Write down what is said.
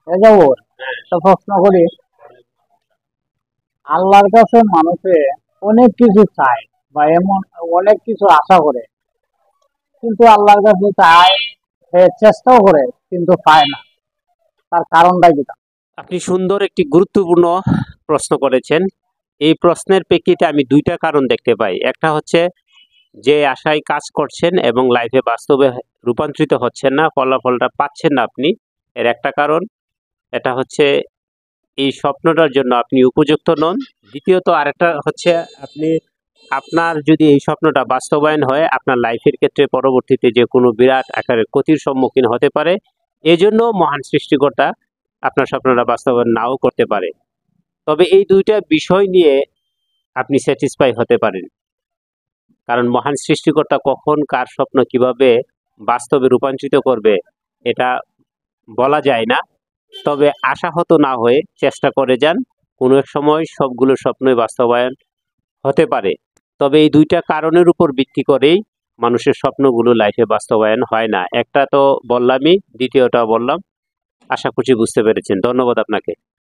এ যাবৎ একটা প্রশ্ন করি। আল্লাহর কাছে মানুষে অনেক কিছু চায় বা এমন অনেক কিছু আশা করে, কিন্তু আল্লাহর কাছে চায়, সে চেষ্টাও করে কিন্তু পায় না। তার কারণটা কি? আপনি সুন্দর একটি গুরুত্বপূর্ণ প্রশ্ন করেছেন। এই প্রশ্নের প্রেক্ষিতে আমি দুইটা কারণ দেখতে পাই। একটা হচ্ছে যে আশায় কাজ করছেন এবং লাইফে বাস্তবে রূপান্তরিত হচ্ছেন না, ফলাফলটা পাচ্ছেন না আপনি। এর একটা কারণ এটা হচ্ছে এই স্বপ্নটার জন্য আপনি উপযুক্ত নন। দ্বিতীয়ত আরেকটা হচ্ছে আপনি আপনার যদি এই স্বপ্নটা বাস্তবায়ন হয় আপনার লাইফের ক্ষেত্রে পরবর্তীতে যে কোনো বিরাট আকারের ক্ষতির সম্মুখীন হতে পারে। এজন্য মহান সৃষ্টিকর্তা আপনার স্বপ্নটা বাস্তবায়ন নাও করতে পারে। তবে এই দুইটা বিষয় নিয়ে আপনি স্যাটিসফাই হতে পারেন, কারণ মহান সৃষ্টিকর্তা কখন কার স্বপ্ন কিভাবে বাস্তবে রূপান্তরিত করবে এটা বলা যায় না। তবে আশাহত না হয়ে চেষ্টা করে যান, কোনো এক সময় সবগুলো স্বপ্নই বাস্তবায়ন হতে পারে। তবে এই দুইটা কারণের উপর ভিত্তি করেই মানুষের স্বপ্নগুলো লাইফে বাস্তবায়ন হয় না। একটা তো বললামই, দ্বিতীয়টা বললাম। আশা করছি বুঝতে পেরেছেন। ধন্যবাদ আপনাকে।